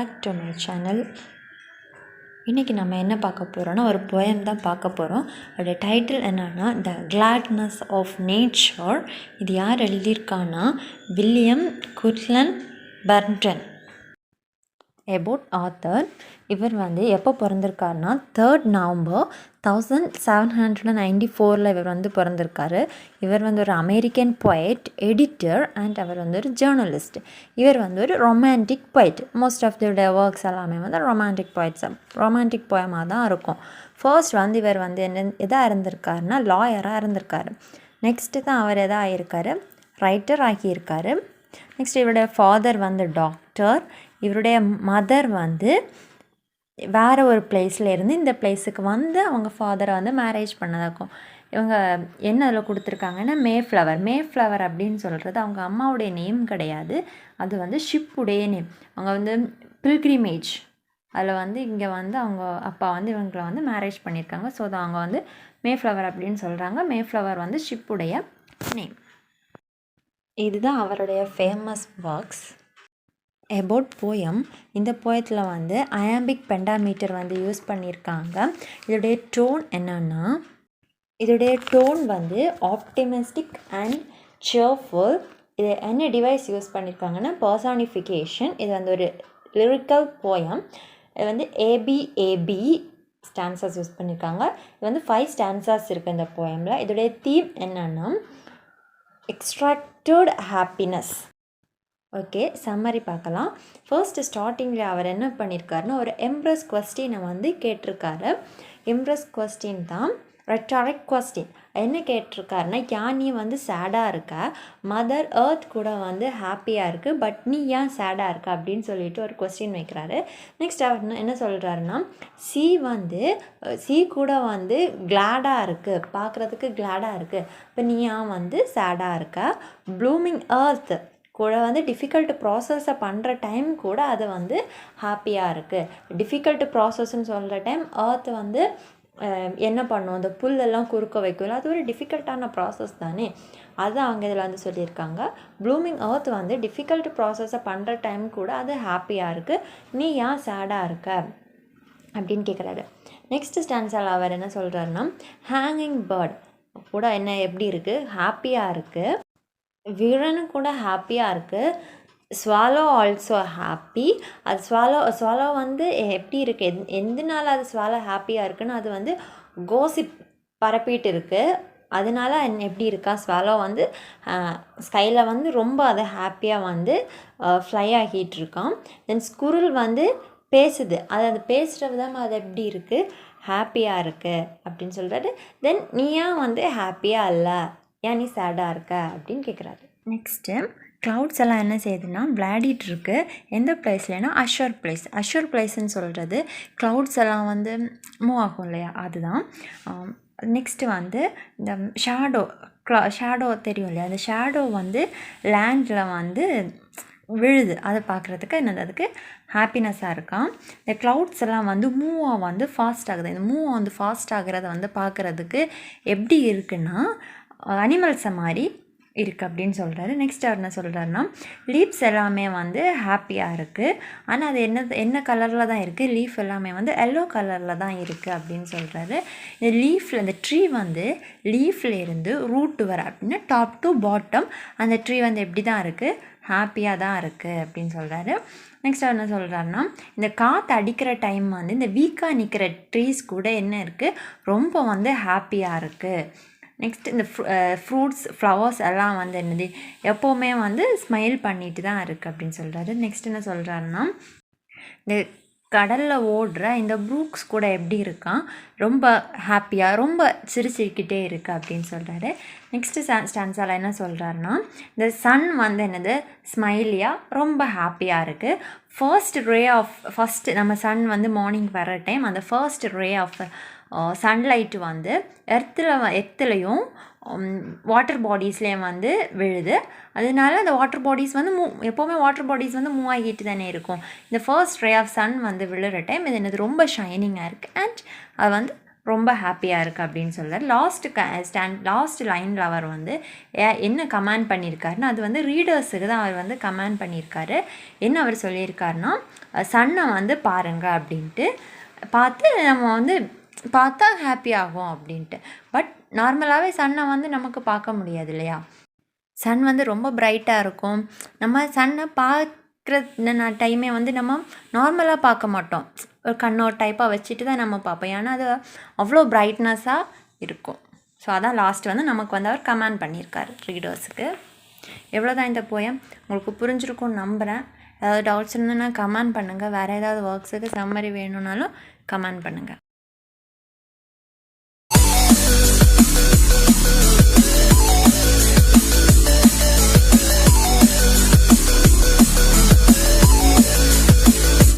Back to my channel. இன்றைக்கி நம்ம என்ன பார்க்க போகிறோன்னா ஒரு போயம் தான் பார்க்க போகிறோம். அதோட டைட்டில் என்னன்னா த கிளாட்னஸ் ஆஃப் நேச்சர். இது யார் எழுதியிருக்கான்னா William Cullen Bryant. About author, இவர் எப்போ பிறந்திருக்காருனா 3rd November 1794 இவர் பிறந்திருக்காரு. இவர் ஒரு அமெரிக்கன் poet, எடிட்டர் அண்ட் அவர் ஒரு ஜேர்னலிஸ்ட். இவர் ஒரு romantic poet. Most of the works எல்லாமே ரொமான்டிக் போயமாக தான் இருக்கும். ஃபர்ஸ்ட் இவர் எதாக இருந்திருக்காருன்னா லாயராக இருந்திருக்காரு. நெக்ஸ்ட்டு தான் அவர் எதாக ஆகியிருக்காரு, ரைட்டர் ஆகியிருக்காரு. நெக்ஸ்ட் இவருடைய ஃபாதர் டாக்டர். இவருடைய மதர் வேறு ஒரு பிளேஸில் இருந்து இந்த பிளேஸுக்கு அவங்க ஃபாதரை மேரேஜ் பண்ணதாக்கும். இவங்க என்ன அதில் கொடுத்துருக்காங்கன்னா மேஃப்ளவர் அப்படின்னு சொல்கிறது அவங்க அம்மாவுடைய நேம் கிடையாது, அது ஷிப்புடைய நேம். அவங்க பில்கிரிமேஜ் அதில் இங்கே அவங்க அப்பா இவங்களை மேரேஜ் பண்ணியிருக்காங்க. ஸோ அவங்க மேஃப்ளவர் அப்படின்னு சொல்கிறாங்க. மேஃப்ளவர் ஷிப்புடைய நேம். இதுதான் அவருடைய ஃபேமஸ் ஒர்க்ஸ். அபவுட் போயம், இந்த போயத்தில் அயாம்பிக் பெண்டாமீட்டர் யூஸ் பண்ணியிருக்காங்க. இதோடைய டோன் என்னன்னா, இதோடைய டோன் ஆப்டிமிஸ்டிக் அண்ட் சேர்ஃபுல். இது என்ன டிவைஸ் யூஸ் பண்ணியிருக்காங்கன்னா பர்சானிஃபிகேஷன். இது ஒரு லிரிக்கல் போயம். இது ஏபி ஸ்டான்சஸ் யூஸ் பண்ணியிருக்காங்க. இது 5 ஸ்டான்சஸ் இருக்குது இந்த போயமில். இதோடைய தீம் என்னன்னா எக்ஸ்ட்ராக்டட் ஹாப்பினஸ். ஓகே, சம்மரி பார்க்கலாம். ஃபர்ஸ்ட் ஸ்டார்டிங்கில் அவர் என்ன பண்ணியிருக்காருன்னா ஒரு எம்ப்ரஸ் கொஸ்டினை கேட்டிருக்காரு. எம்ப்ரஸ் கொஸ்டின் தான் ரெட்டாரிக் கொஸ்டின். என்ன கேட்டிருக்காருன்னா நீ சேடாக இருக்க, மதர் எர்த் கூட ஹாப்பியாக இருக்குது, பட் நீ ஏன் சேடாக இருக்க அப்படின்னு சொல்லிட்டு ஒரு கொஸ்டின் வைக்கிறாரு. நெக்ஸ்ட் அவர் என்ன சொல்கிறாருன்னா சி கூட கிளாடாக இருக்குது, பார்க்குறதுக்கு கிளாடாக இருக்குது, இப்போ நீ ஏன் சேடாக இருக்க. ப்ளூமிங் எர்த் கூட டிஃபிகல்ட் ப்ராசஸை பண்ணுற டைம் கூட அது ஹாப்பியாக இருக்குது. டிஃபிகல்ட் ப்ராசஸ்ன்னு சொல்கிற டைம் எர்த் என்ன பண்ணும், இந்த புல்லெல்லாம் குறுக்க வைக்கும், அது ஒரு டிஃபிகல்ட்டான ப்ராசஸ் தானே. அதுதான் அவங்க இதில் சொல்லியிருக்காங்க. ப்ளூமிங் எர்த் டிஃபிகல்ட் ப்ராசஸை பண்ணுற டைம் கூட அது ஹாப்பியாக இருக்குது, நீ ஏன் சேடாக இருக்க அப்படின்னு கேட்குறாரு. நெக்ஸ்ட் ஸ்டான்ஸால் அவர் என்ன சொல்கிறாருன்னா ஹேங்கிங் பேர்ட் கூட எப்படி இருக்குது, ஹாப்பியாக இருக்குது. விரனு கூட ஹாப்பியாக இருக்குது. Swallow also happy. அது ஸ்வாலோ எப்படி இருக்குது, எந்தனால அது ஸ்வாலோ ஹாப்பியாக இருக்குன்னு அது கோசிப் பரப்பிட்டு இருக்குது. அதனால எப்படி இருக்கா ஸ்வாலோ ஸ்கையில் ரொம்ப அதை ஹாப்பியாக ஃப்ளை ஆகிட்டு இருக்கான். தென் ஸ்குருல் பேசுது. அது பேசுகிற விதமாக அது எப்படி இருக்குது, ஹாப்பியாக இருக்குது அப்படின்னு சொல்கிறாரு. தென் நீ ஏன் ஹாப்பியாக இல்லை, ஏன் நீ சேடாக இருக்க அப்படின்னு கேட்குறாரு. நெக்ஸ்ட்டு க்ளவுட்ஸ் எல்லாம் என்ன செய்யுதுன்னா விளையாடிட்டு இருக்கு. எந்த பிளேஸ்லனா அஷ்யூர் பிளேஸ்ன்னு சொல்கிறது க்ளவுட்ஸ் எல்லாம் மூவ் ஆகும் இல்லையா, அதுதான். நெக்ஸ்ட்டு இந்த ஷேடோ தெரியும் இல்லையா, அந்த ஷேடோ லேண்டில் விழுது. அதை பார்க்குறதுக்கு அதுக்கு ஹாப்பினஸ்ஸாக இருக்கான். இந்த க்ளவுட்ஸ் எல்லாம் மூவ் ஃபாஸ்ட் ஆகுது. இந்த மூவ் ஃபாஸ்ட் ஆகிறத பார்க்குறதுக்கு எப்படி இருக்குன்னா அனிமல்ஸை மாதிரி இருக்குது அப்படின்னு சொல்கிறாரு. நெக்ஸ்ட் அவர் என்ன சொல்கிறாருன்னா லீவ்ஸ் எல்லாமே ஹாப்பியாக இருக்குது, ஆனால் அது என்ன கலரில் தான் இருக்குது, லீஃப் எல்லாமே எல்லோ கலரில் தான் இருக்குது அப்படின்னு சொல்கிறாரு. இந்த லீஃபில் இந்த ட்ரீ லீஃபில் இருந்து ரூட் வர அப்படின்னா டாப் டு பாட்டம் அந்த ட்ரீ எப்படி தான் இருக்குது, ஹாப்பியாக தான் இருக்குது அப்படின்னு சொல்கிறாரு. நெக்ஸ்ட் அவர் என்ன சொல்கிறாருன்னா இந்த காற்று அடிக்கிற டைம் இந்த வீக்காக நிற்கிற ட்ரீஸ் கூட என்ன இருக்குது, ரொம்ப ஹாப்பியாக இருக்குது. நெக்ஸ்ட் இந்த ஃப்ரூட்ஸ் ஃப்ளவர்ஸ் எல்லாம் என்னது எப்போவுமே ஸ்மைல் பண்ணிட்டு தான் இருக்குது அப்படின்னு சொல்கிறாரு. நெக்ஸ்ட் என்ன சொல்கிறாருன்னா இந்த கடலில் ஓடுற இந்த ப்ரூக்ஸ் கூட எப்படி இருக்கான், ரொம்ப ஹாப்பியாக ரொம்ப சிரிச்சுக்கிட்டே இருக்குது அப்படின்னு சொல்கிறாரு. நெக்ஸ்ட்டு ஸ்டான்ஸால் என்ன சொல்கிறாருன்னா இந்த சன் என்னது ஸ்மைலியாக ரொம்ப ஹாப்பியாக இருக்குது. ஃபர்ஸ்ட் நம்ம சன் மார்னிங் வர டைம் அந்த ஃபர்ஸ்ட் ரே ஆஃப் சன்லைட்டு எர்த்துலையும் வாட்டர் பாடிஸ்லேயும் விழுது. அதனால அந்த வாட்டர் பாடிஸ் எப்போவுமே வாட்டர் பாடிஸ் மூவ் ஆகிட்டு தானே இருக்கும். இந்த ஃபர்ஸ்ட் ரே ஆஃப் சன் விழுற டைம் இது என்னது ரொம்ப ஷைனிங்காக இருக்குது அண்ட் அது ரொம்ப ஹாப்பியாக இருக்குது அப்படின்னு சொல்கிறார். லாஸ்ட் லைனில் அவர் வந்து என்ன கமெண்ட் பண்ணியிருக்காருன்னா, அது வந்து ரீடர்ஸுக்கு தான் அவர் வந்து கமெண்ட் பண்ணியிருக்காரு. என்ன அவர் சொல்லியிருக்காருன்னா, சன்னை வந்து பாருங்கள் அப்படின்ட்டு, பார்த்து நம்ம வந்து பார்த்தா ஹாப்பி ஆகும் அப்படின்ட்டு. பட் நார்மலாகவே சன்னை வந்து நமக்கு பார்க்க முடியாது இல்லையா? சன் வந்து ரொம்ப பிரைட்டாக இருக்கும். நம்ம சன்னை பார்க்குற டைமே வந்து நம்ம நார்மலாக பார்க்க மாட்டோம். ஒரு கண்ணோர் டைப்பாக வச்சுட்டு தான் நம்ம பார்ப்போம். ஏன்னா அது அவ்வளோ பிரைட்னஸாக இருக்கும். ஸோ அதான் லாஸ்ட் வந்து நமக்கு வந்து அவர் கமெண்ட் பண்ணியிருக்காரு ரீடர்ஸுக்கு. எவ்வளோதான் இந்த போயம், உங்களுக்கு புரிஞ்சிருக்கும்னு நம்புகிறேன். ஏதாவது டவுட்ஸ் இருந்ததுன்னா கமெண்ட் பண்ணுங்கள். வேறு ஏதாவது ஒர்க்ஸுக்கு சம்மரி வேணும்னாலும் கமெண்ட் பண்ணுங்கள்.